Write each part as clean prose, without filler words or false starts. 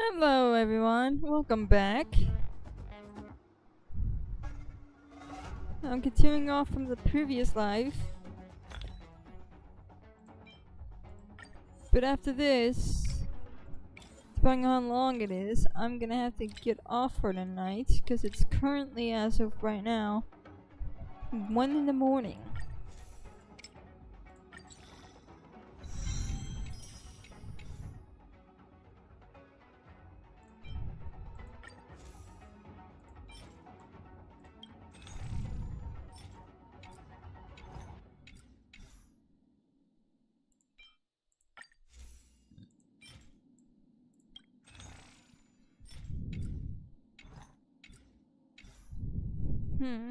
Hello everyone, welcome back. I'm continuing off from the previous life. But after this, depending on how long it is, I'm gonna have to get off for the night because it's currently, as of right now, 1 in the morning. Hmm.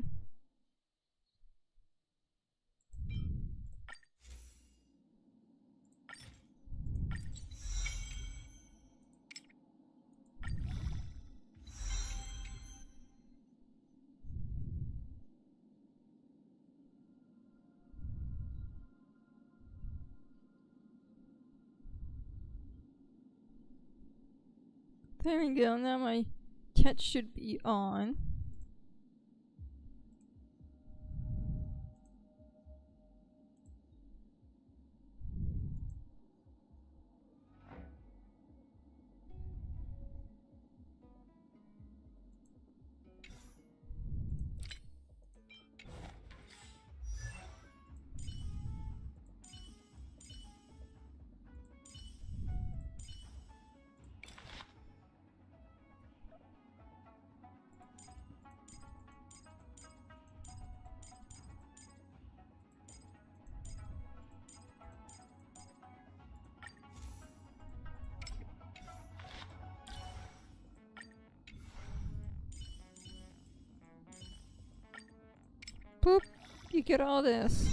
There we go, now my cat should be on. Boop, you get all this.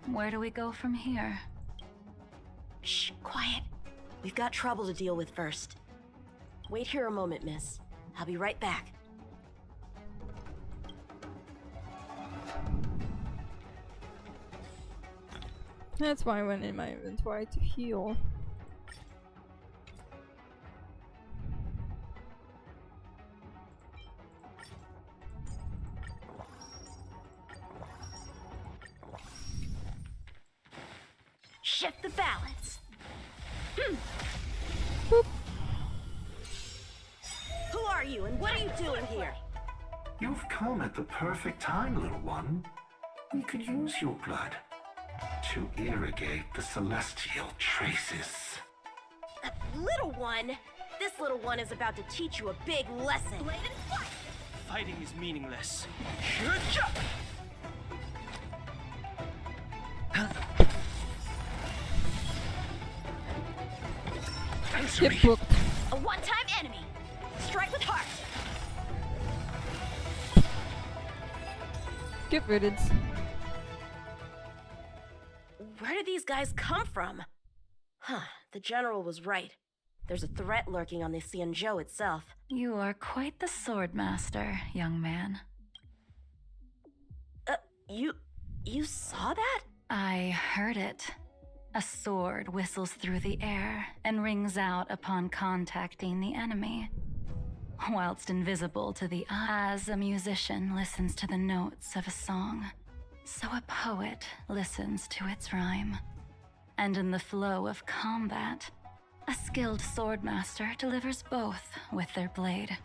Where do we go from here? Shh, quiet. We've got trouble to deal with first. Wait here a moment, miss. I'll be right back. That's why I went in my inventory to heal. Shift the balance. Boop. Who are you and what are you doing here? You've come at the perfect time, little one. We could use your blood to irrigate the celestial traces. Little one? This little one is about to teach you a big lesson. Fighting is meaningless. Get booked. A one-time enemy. Strike with heart. Get riddance. Where did these guys come from? Huh, the general was right. There's a threat lurking on the Xianzhou itself. You are quite the sword master, young man. You saw that? I heard it. A sword whistles through the air and rings out upon contacting the enemy. Whilst invisible to the eye, as a musician listens to the notes of a song, so a poet listens to its rhyme. And in the flow of combat, a skilled swordmaster delivers both with their blade.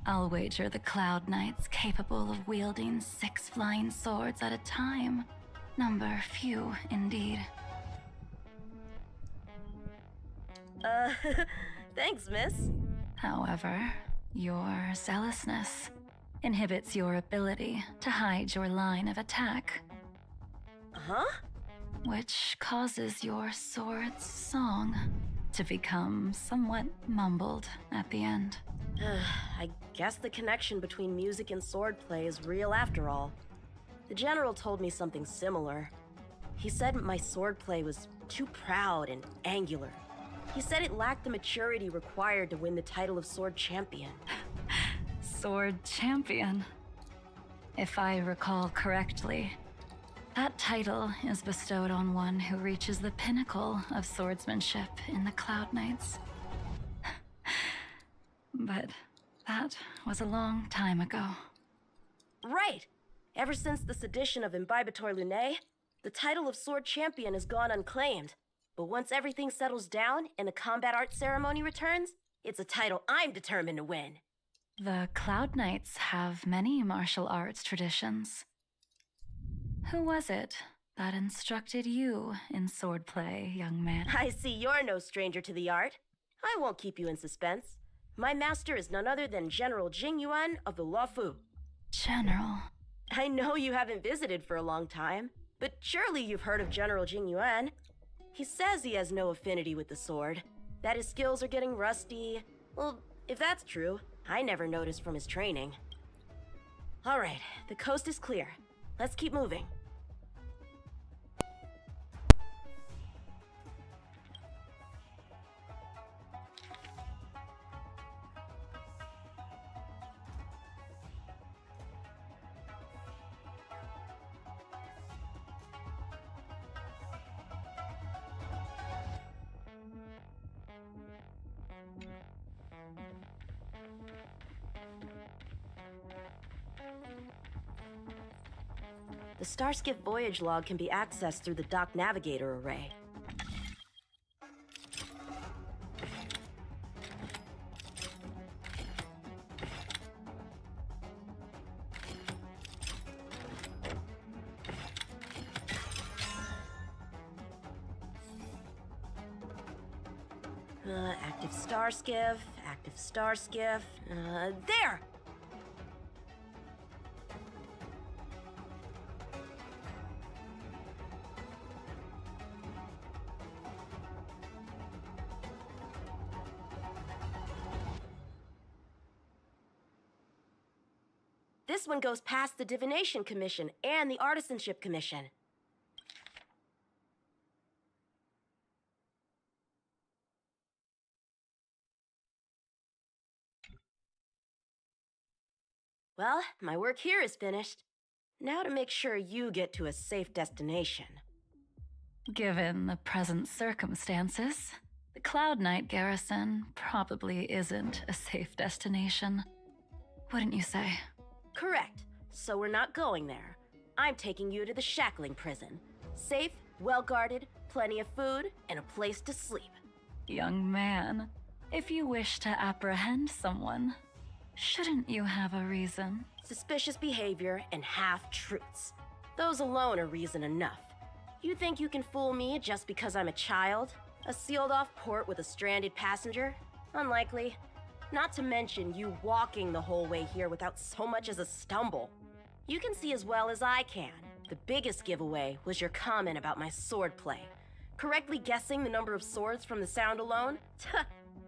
I'll wager the Cloud Knights capable of wielding 6 flying swords at a time number few indeed. Thanks, miss. However, your zealousness inhibits your ability to hide your line of attack, Huh? which causes your sword's song to become somewhat mumbled at the end. I guess the connection between music and swordplay is real after all. The general told me something similar. He said my swordplay was too proud and angular. He said it lacked the maturity required to win the title of sword champion. Sword Champion. If I recall correctly, that title is bestowed on one who reaches the pinnacle of swordsmanship in the Cloud Knights. But that was a long time ago. Right! Ever since the sedition of Imbibitor Lunae, the title of Sword Champion has gone unclaimed. But once everything settles down and the combat art ceremony returns, it's a title I'm determined to win. The Cloud Knights have many martial arts traditions. Who was it that instructed you in swordplay, young man? I see you're no stranger to the art. I won't keep you in suspense. My master is none other than General Jing Yuan of the Luofu. General. I know you haven't visited for a long time, but surely you've heard of General Jing Yuan. He says he has no affinity with the sword, that his skills are getting rusty. Well, if that's true, I never noticed from his training. All right, the coast is clear. Let's keep moving. The Starskip voyage log can be accessed through the dock navigator array. Active Starskiff, there! This one goes past the Divination Commission and the Artisanship Commission. Well, my work here is finished. Now to make sure you get to a safe destination. Given the present circumstances, the Cloud Knight garrison probably isn't a safe destination. Wouldn't you say? Correct. So we're not going there. I'm taking you to the Shackling Prison. Safe, well-guarded, plenty of food, and a place to sleep. Young man, if you wish to apprehend someone, shouldn't you have a reason? Suspicious behavior and half-truths. Those alone are reason enough. You think you can fool me just because I'm a child? A sealed-off port with a stranded passenger? Unlikely. Not to mention you walking the whole way here without so much as a stumble. You can see as well as I can. The biggest giveaway was your comment about my swordplay. Correctly guessing the number of swords from the sound alone?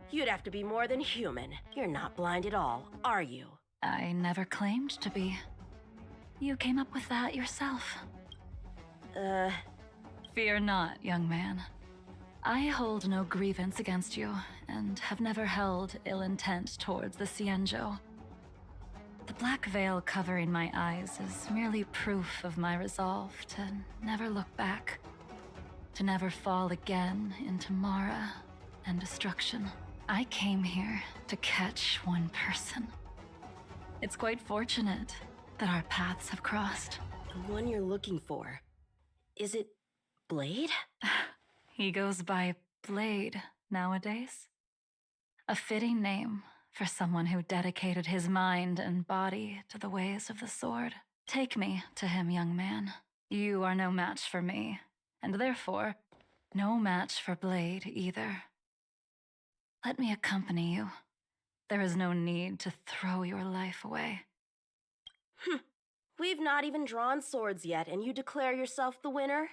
You'd have to be more than human. You're not blind at all, are you? I never claimed to be. You came up with that yourself. Fear not, young man. I hold no grievance against you, and have never held ill intent towards the Cienjo. The black veil covering my eyes is merely proof of my resolve to never look back, to never fall again into Mara and destruction. I came here to catch one person. It's quite fortunate that our paths have crossed. The one you're looking for. Is it Blade? He goes by Blade nowadays. A fitting name for someone who dedicated his mind and body to the ways of the sword. Take me to him, young man. You are no match for me, and therefore, no match for Blade either. Let me accompany you. There is no need to throw your life away. We've not even drawn swords yet, and you declare yourself the winner?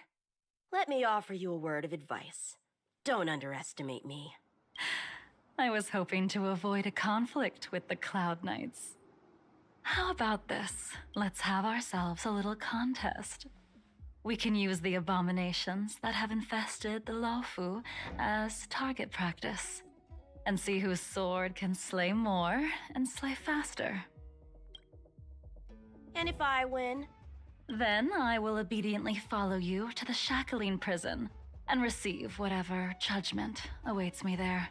Let me offer you a word of advice. Don't underestimate me. I was hoping to avoid a conflict with the Cloud Knights. How about this? Let's have ourselves a little contest. We can use the abominations that have infested the Luofu as target practice, and see whose sword can slay more and slay faster. And if I win? Then I will obediently follow you to the shackling prison and receive whatever judgment awaits me there.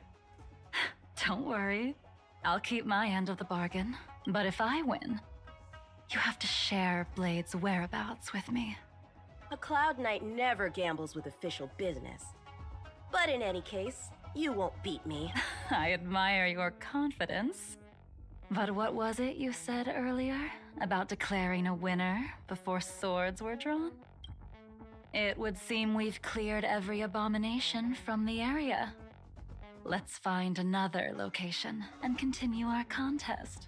Don't worry, I'll keep my end of the bargain. But if I win, you have to share Blade's whereabouts with me. A Cloud Knight never gambles with official business. But in any case, you won't beat me. I admire your confidence. But what was it you said earlier about declaring a winner before swords were drawn? It would seem we've cleared every abomination from the area. Let's find another location and continue our contest.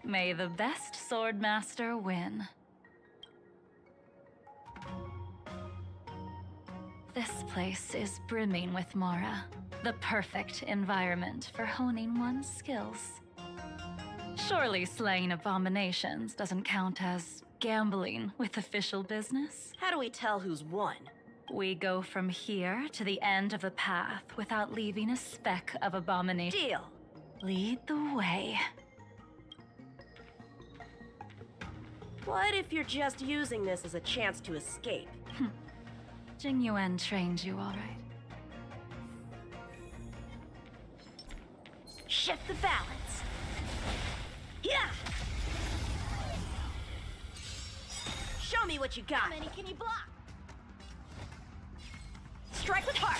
May the best swordmaster win. This place is brimming with Mara, the perfect environment for honing one's skills. Surely slaying abominations doesn't count as gambling with official business? How do we tell who's won? We go from here to the end of the path without leaving a speck of abomination. Deal. Lead the way. What if you're just using this as a chance to escape? Jing Yuan trained you, all right. Shift the balance. Yeah. Show me what you got. How many can you block? Strike with heart.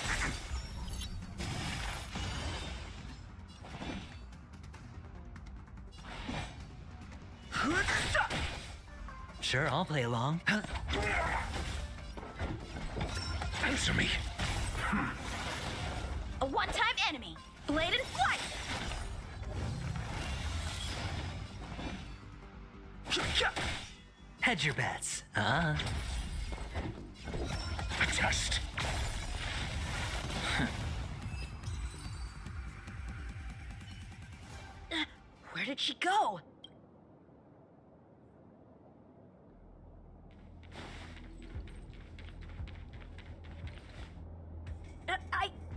Sure, I'll play along. Answer me. A one-time enemy. Blade in flight. Hedge your bets. A test. Where did she go?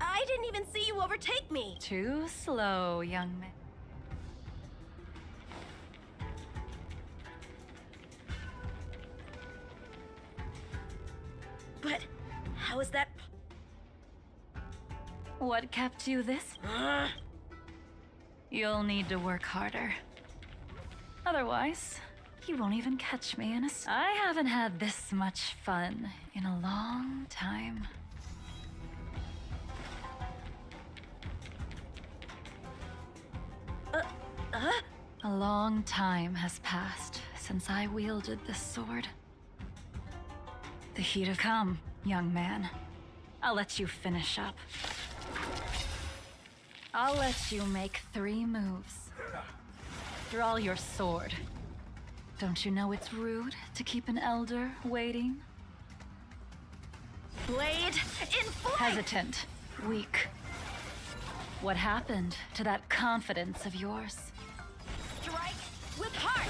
I didn't even see you overtake me. Too slow, young man. But how is that? What kept you this? You'll need to work harder. Otherwise, you won't even catch me in a... I haven't had this much fun in a long time. A long time has passed since I wielded this sword. The heat of... Come, young man. I'll let you finish up. I'll let you make 3 moves. Draw your sword. Don't you know it's rude to keep an elder waiting? Blade in flight. Hesitant, weak. What happened to that confidence of yours? Strike with heart.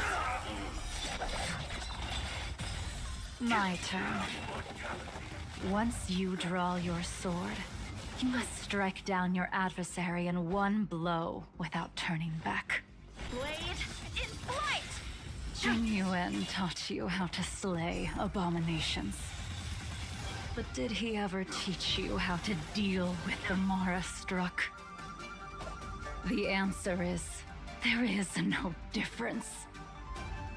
My turn. Once you draw your sword, you must strike down your adversary in one blow without turning back. Blade in flight. Jing Yuan taught you how to slay abominations. But did he ever teach you how to deal with the Mara struck? The answer is, there is no difference.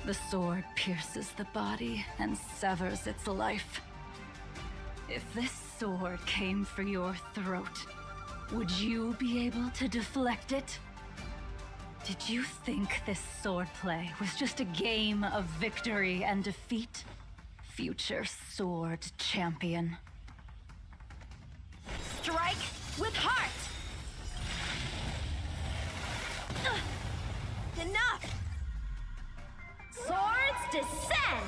The sword pierces the body and severs its life. If this sword came for your throat, would you be able to deflect it? Did you think this swordplay was just a game of victory and defeat? Future sword champion. Strike with heart. Enough. Swords descend.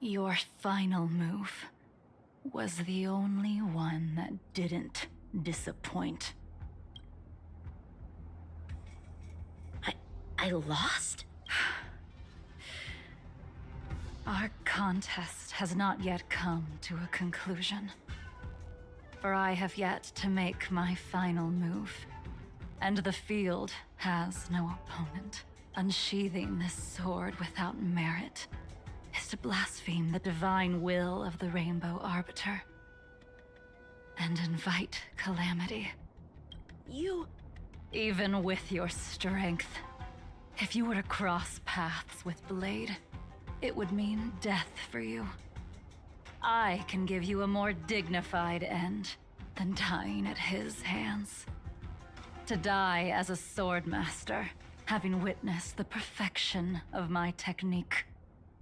Your final move was the only one that didn't disappoint. I lost? Our contest has not yet come to a conclusion. For I have yet to make my final move, and the field has no opponent. Unsheathing this sword without merit is to blaspheme the divine will of the Rainbow Arbiter and invite calamity. You... Even with your strength, if you were to cross paths with Blade, it would mean death for you. I can give you a more dignified end than dying at his hands. To die as a swordmaster, having witnessed the perfection of my technique,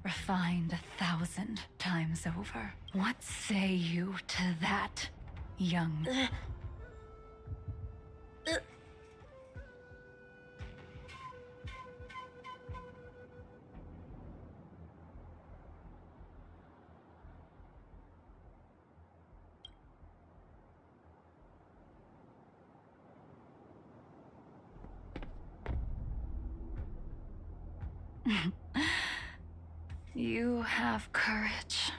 refined 1,000 times over. What say you to that, young? You have courage.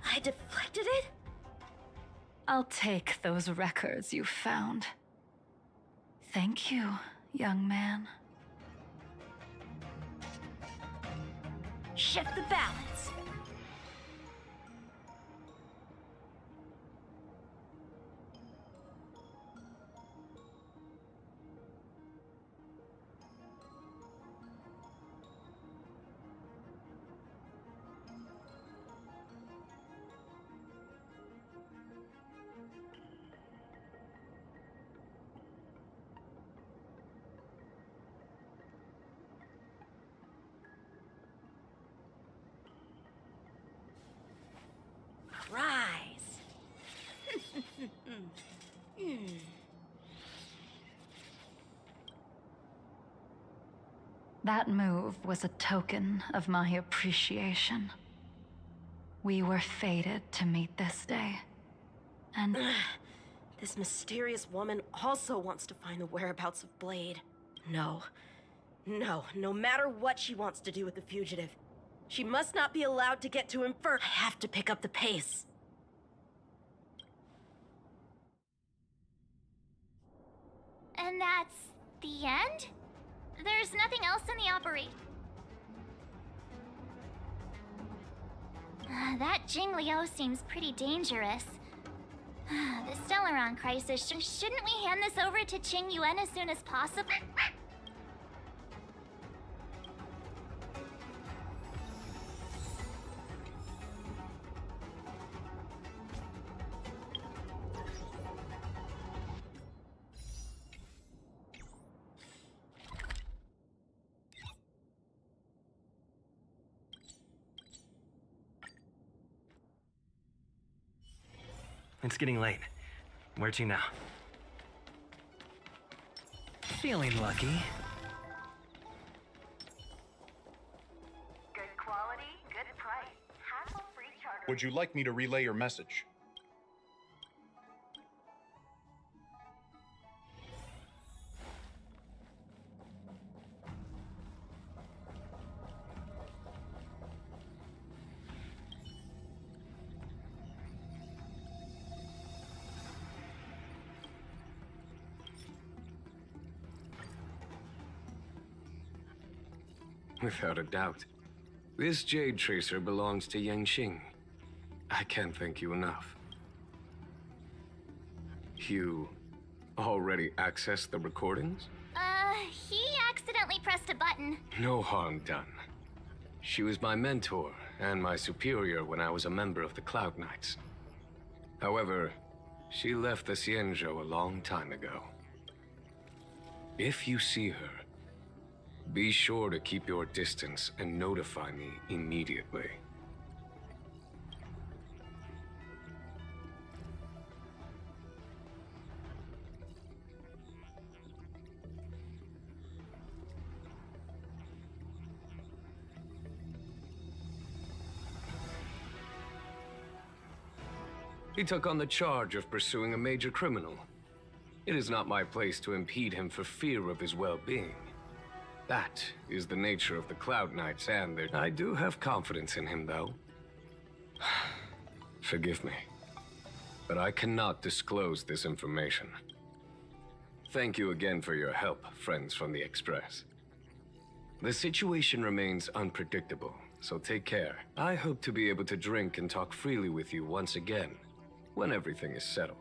I deflected it? I'll take those records you found. Thank you, young man. Shift the balance. Rise. That move was a token of my appreciation. We were fated to meet this day. And This mysterious woman also wants to find the whereabouts of Blade. No, no matter what she wants to do with the fugitive, she must not be allowed to get to him first. I have to pick up the pace. And that's the end? There's nothing else in the operation. That Jing Liu seems pretty dangerous. The Stellaron crisis, shouldn't we hand this over to Qing Yuan as soon as possible? It's getting late. Where to now? Feeling lucky. Good quality, good price. Hassle-free charter. Would you like me to relay your message? Without a doubt. This Jade Tracer belongs to Yangxing. I can't thank you enough. You already accessed the recordings? He accidentally pressed a button. No harm done. She was my mentor and my superior when I was a member of the Cloud Knights. However, she left the Xianzhou a long time ago. If you see her, Be sure to keep your distance and notify me immediately. He took on the charge of pursuing a major criminal. It is not my place to impede him for fear of his well-being. That is the nature of the Cloud Knights and their... I do have confidence in him, though. Forgive me, but I cannot disclose this information. Thank you again for your help, friends from the Express. The situation remains unpredictable, so take care. I hope to be able to drink and talk freely with you once again, when everything is settled.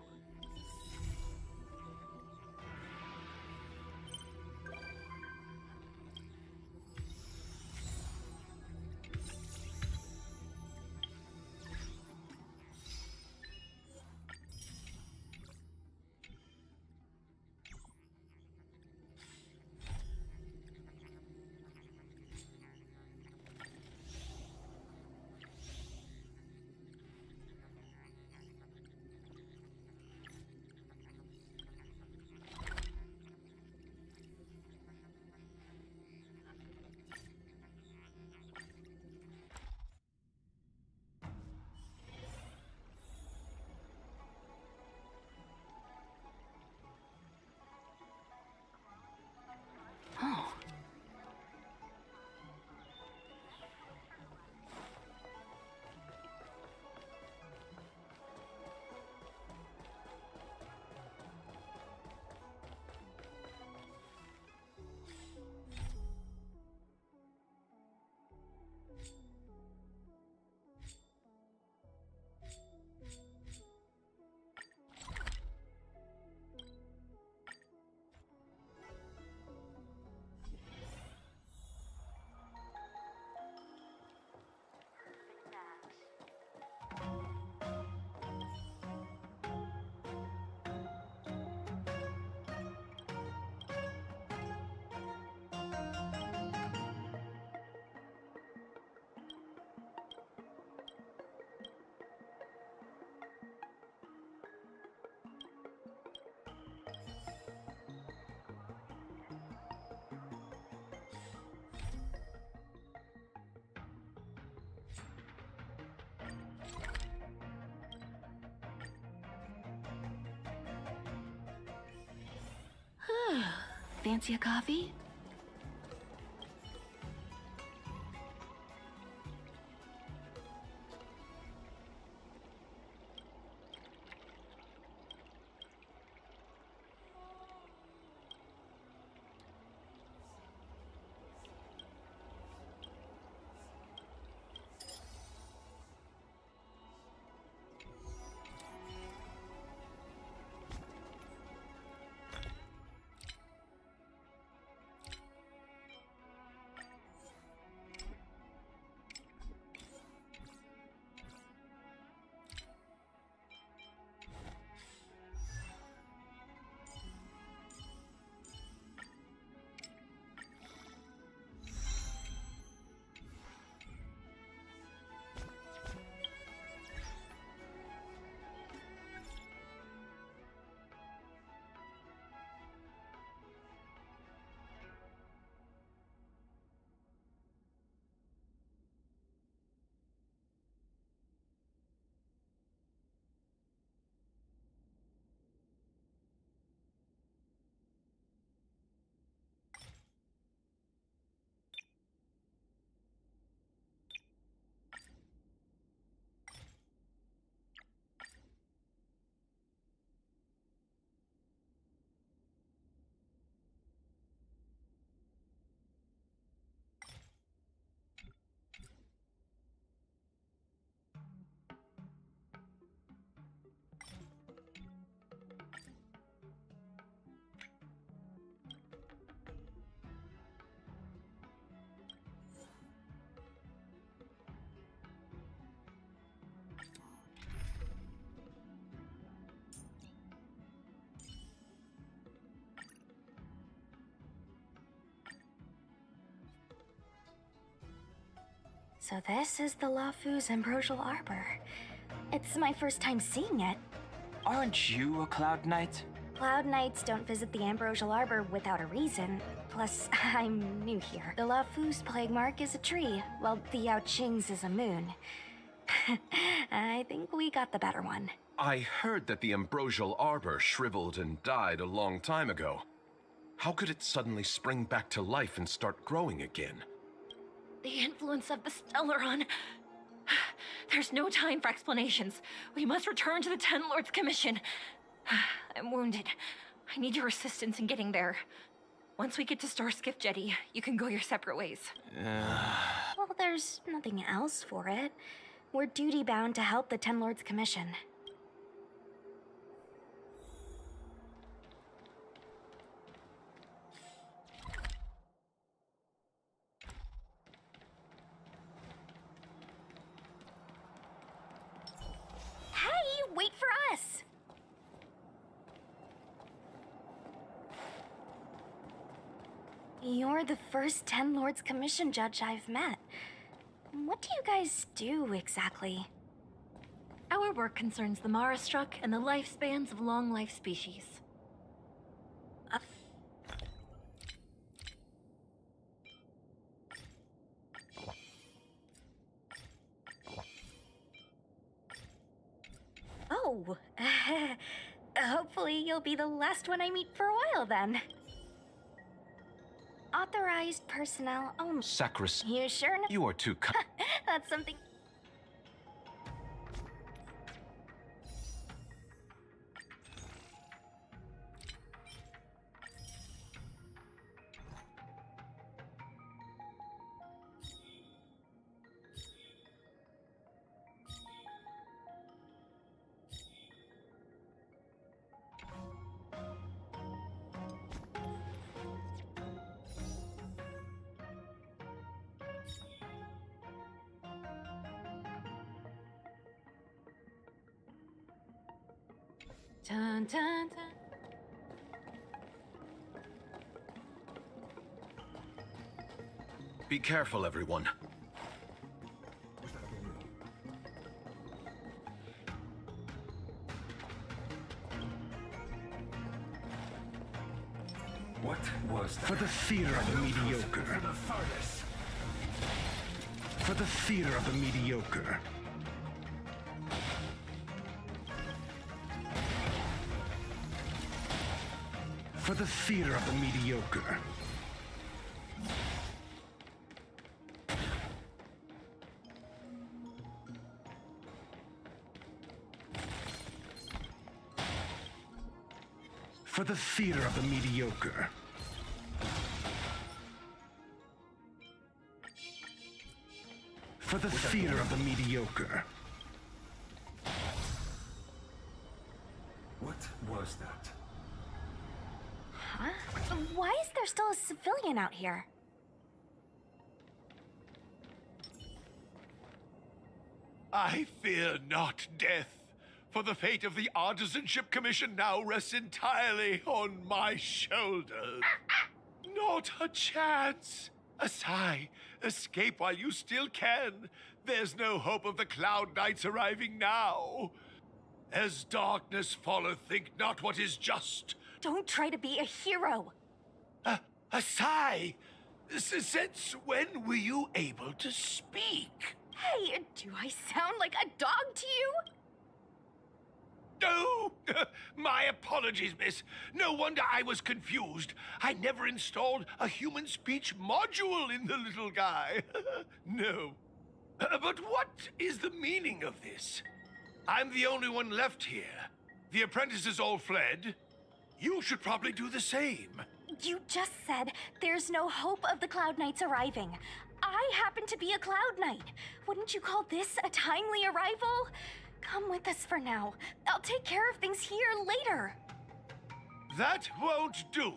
Oh. Fancy a coffee? So this is the Lafu's Ambrosial Arbor. It's my first time seeing it. Aren't you a Cloud Knight? Cloud Knights don't visit the Ambrosial Arbor without a reason. Plus, I'm new here. The Lafu's plague mark is a tree, while the Yao Qing's is a moon. I think we got the better one. I heard that the Ambrosial Arbor shriveled and died a long time ago. How could it suddenly spring back to life and start growing again? The influence of the Stellaron. There's no time for explanations. We must return to the Ten Lords Commission. I'm wounded. I need your assistance in getting there. Once we get to Starskiff Jetty, you can go your separate ways. Well, there's nothing else for it. We're duty-bound to help the Ten Lords Commission. Hey, wait for us! You're the first Ten Lords Commission judge I've met. What do you guys do exactly? Our work concerns the Mara-struck and the lifespans of long-life species. Oh, hopefully you'll be the last one I meet for a while then. Authorized personnel only. Sacris. You sure? You are too kind. That's something. Dun, dun, dun. Be careful, everyone. What was that? For the theater of the mediocre. For the furnace. For the theater of the mediocre. For the theater of the mediocre. For the theater of the mediocre. For the theater of the mediocre. What was that? Huh? Why is there still a civilian out here? I fear not death, for the fate of the Artisanship Commission now rests entirely on my shoulders. Not a chance. Asai, escape while you still can. There's no hope of the Cloud Knights arriving now. As darkness falleth, think not what is just. Don't try to be a hero. Asai, since when were you able to speak? Hey, do I sound like a dog to you? Oh, my apologies, miss. No wonder I was confused. I never installed a human speech module in the little guy. No. But what is the meaning of this? I'm the only one left here. The apprentices all fled. You should probably do the same. You just said there's no hope of the Cloud Knights arriving. I happen to be a Cloud Knight. Wouldn't you call this a timely arrival? Come with us for now. I'll take care of things here later. That won't do.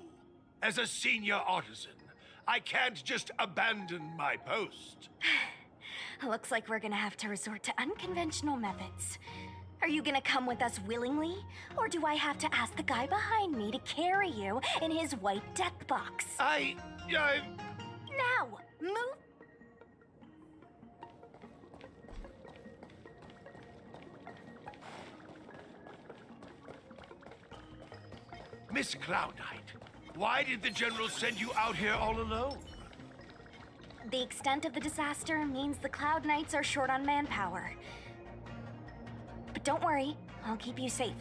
As a senior artisan, I can't just abandon my post. Looks like we're gonna have to resort to unconventional methods. Are you gonna come with us willingly? Or do I have to ask the guy behind me to carry you in his white death box? I... Now, move. Miss Cloud Knight, why did the General send you out here all alone? The extent of the disaster means the Cloud Knights are short on manpower. But don't worry, I'll keep you safe.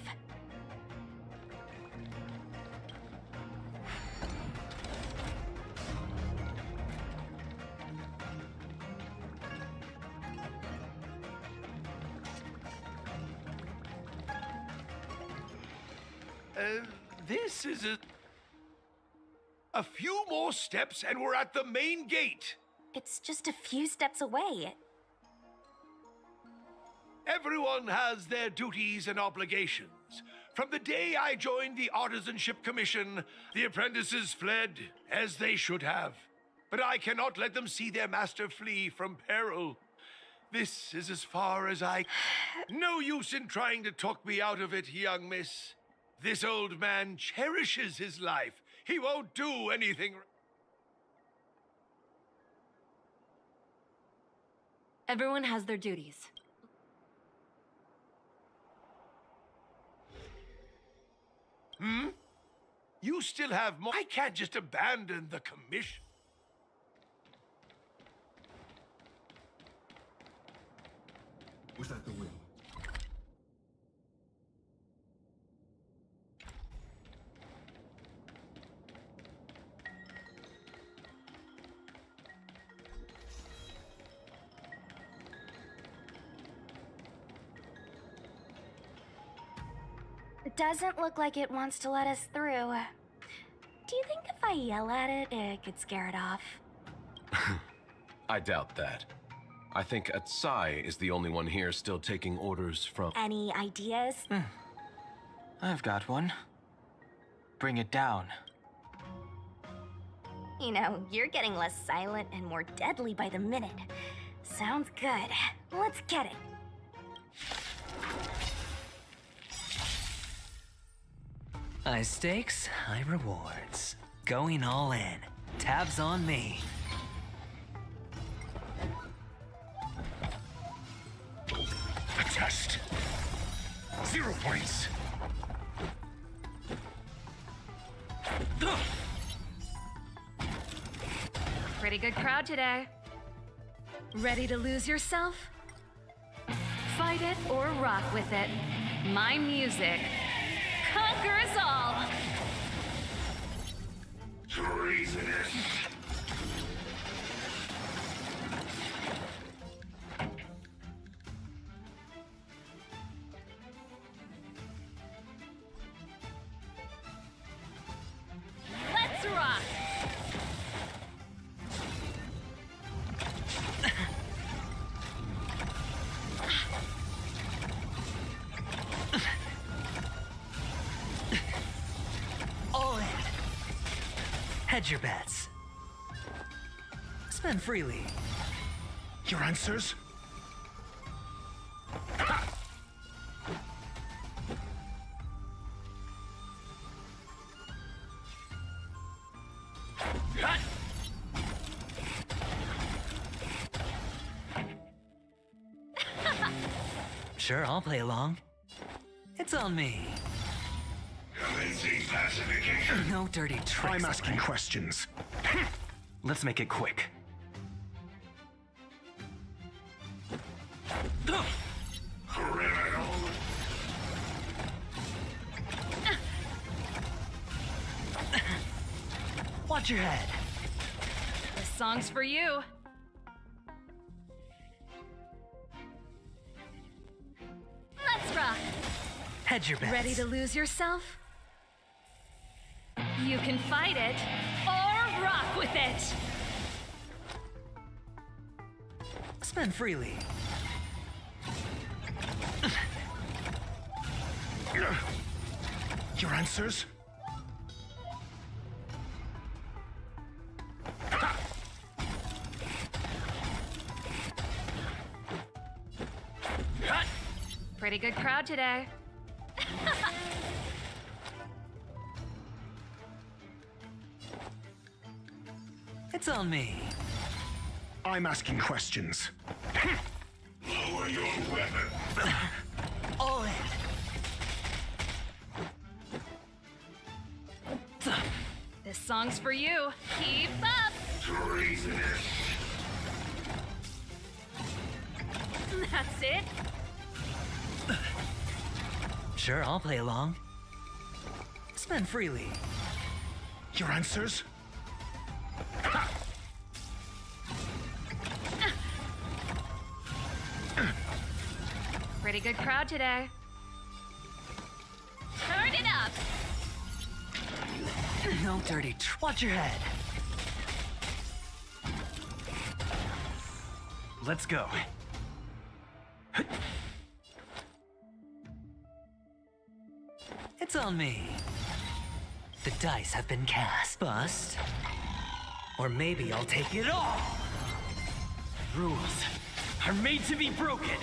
This is a few more steps and we're at the main gate. It's just a few steps away. Everyone has their duties and obligations. From the day I joined the Artisanship Commission, the apprentices fled, as they should have. But I cannot let them see their master flee from peril. This is as far as I... No use in trying to talk me out of it, young miss. This old man cherishes his life. He won't do anything... Everyone has their duties. Hmm? You still have more... I can't just abandon the commission. Was that the will? It doesn't look like it wants to let us through. Do you think if I yell at it, it could scare it off? I doubt that. I think Atsai is the only one here still taking orders from... Any ideas? I've got one. Bring it down. You know, you're getting less silent and more deadly by the minute. Sounds good. Let's get it. High stakes, high rewards. Going all in. Tabs on me. A test. 0 points. Pretty good crowd today. Ready to lose yourself? Fight it or rock with it. My music conquers all. Treasonous. Let's rock. All in. Hedge your bets. Spend freely. Your answers? Sure, I'll play along. It's on me. Commencing pacification. No dirty tricks. I'm asking questions. Let's make it quick. Criminal. Watch your head. This song's for you. Let's rock. Hedge your bets. Ready to lose yourself? You can fight it or rock with it. Spend freely. Your answers? Pretty good crowd today. It's on me. I'm asking questions. Lower your weapon. All in. song's for you. Keep up! Treasonous. That's it. Sure, I'll play along. Spend freely. Your answers? Pretty good crowd today. Turn it up! No dirty. Watch your head. Let's go. It's on me. The dice have been cast. Bust. Or maybe I'll take it all. Rules are made to be broken.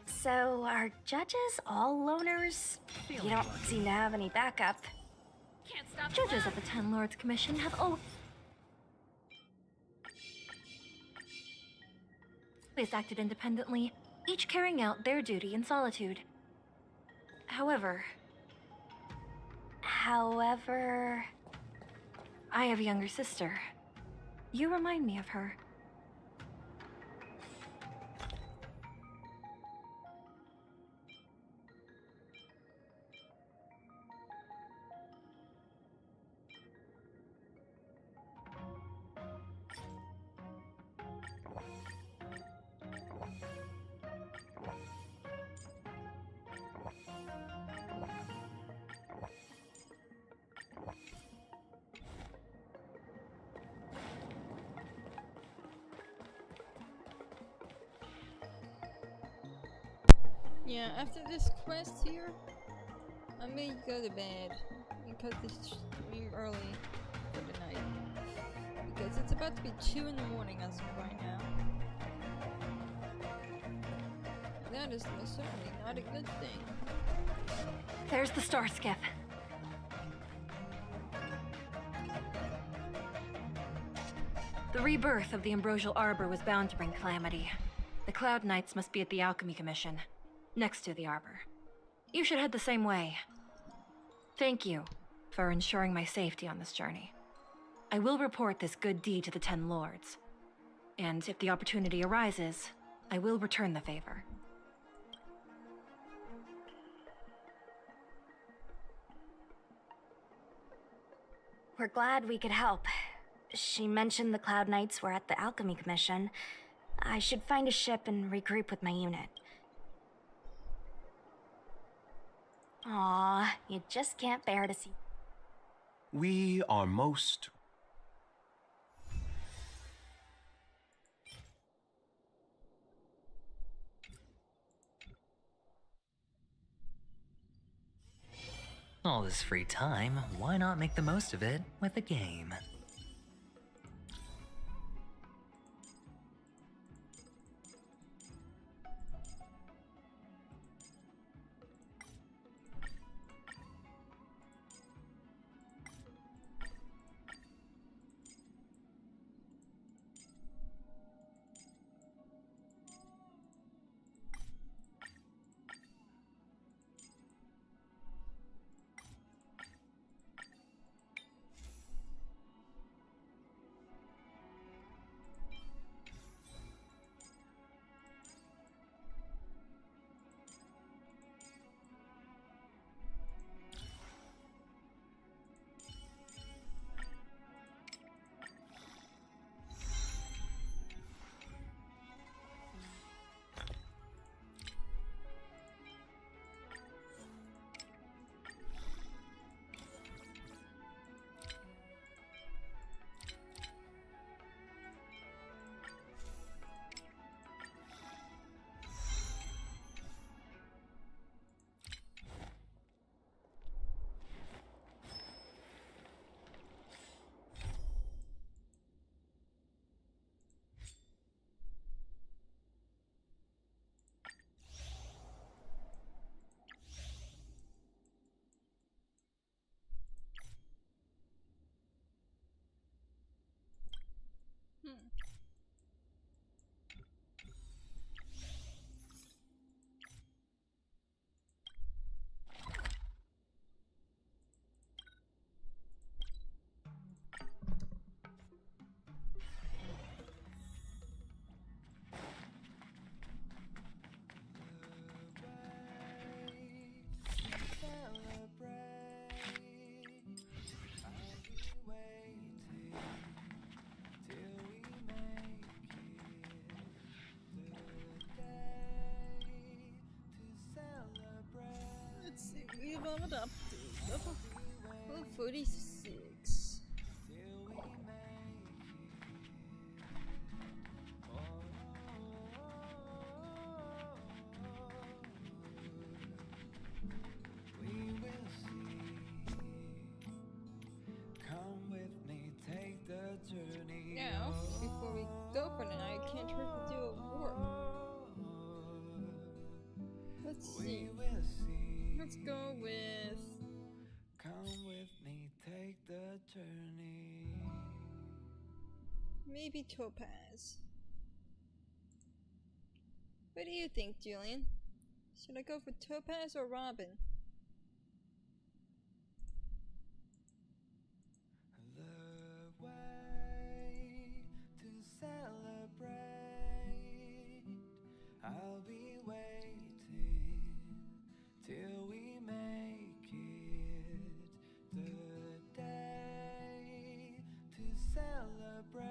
So, are judges all loners? You don't seem to have any backup. Can't stop. Judges of the Ten Lords Commission have always acted independently, each carrying out their duty in solitude. However, I have a younger sister. You remind me of her. Yeah, after this quest here, I may go to bed because it's early for the night. Because it's about to be 2 in the morning as of right now. That is most certainly not a good thing. There's the star skiff. The rebirth of the Ambrosial Arbor was bound to bring calamity. The Cloud Knights must be at the Alchemy Commission, next to the Arbor. You should head the same way. Thank you for ensuring my safety on this journey. I will report this good deed to the Ten Lords. And if the opportunity arises, I will return the favor. We're glad we could help. She mentioned the Cloud Knights were at the Alchemy Commission. I should find a ship and regroup with my unit. Aw, you just can't bear to see. We are most... All this free time, why not make the most of it with a game? leveled up to level 46. Now, before we go for tonight, I can't hurt to do a warp. Let's see. Let's go with... Come with me, take the journey. Maybe Topaz. What do you think, Julian? Should I go for Topaz or Robin? The way to celebrate. I'll be waiting till we make it. The day to celebrate.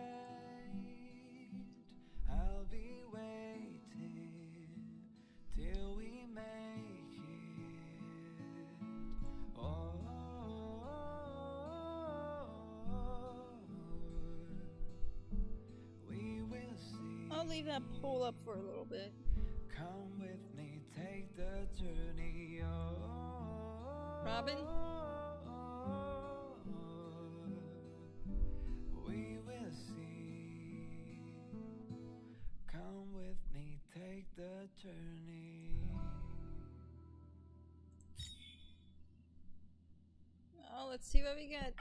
I'll be waiting till we make it. Oh, we will see. I'll leave that poll up for a little bit. Come with me, take the journey. Oh, Robin? we will see. Come with me, take the journey. Oh, let's see what we get.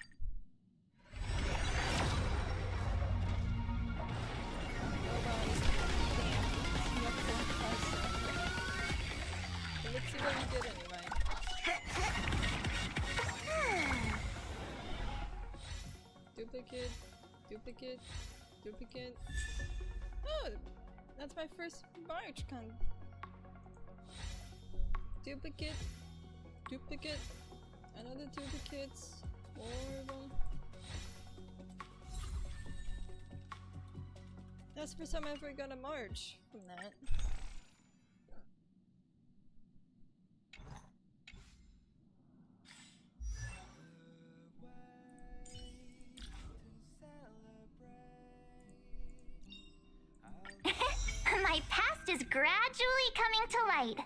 Let's see what we get anyway. Duplicate, duplicate, duplicate. Oh, that's my first March con. Duplicate, duplicate, another duplicates, more of them. That's the first time I ever got a March from that. My past is gradually coming to light.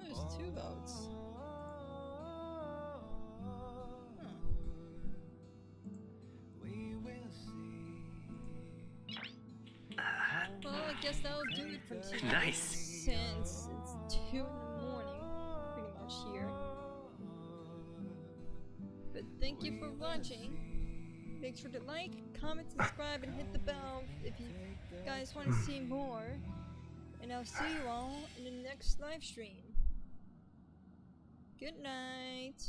There's 2 votes. Well, I guess that'll do it for tonight. Nice. Since it's 2 in the morning, pretty much here. But thank you for watching. Make sure to like, comment, subscribe, and hit the bell if you guys want to see more. And I'll see you all in the next live stream. Good night.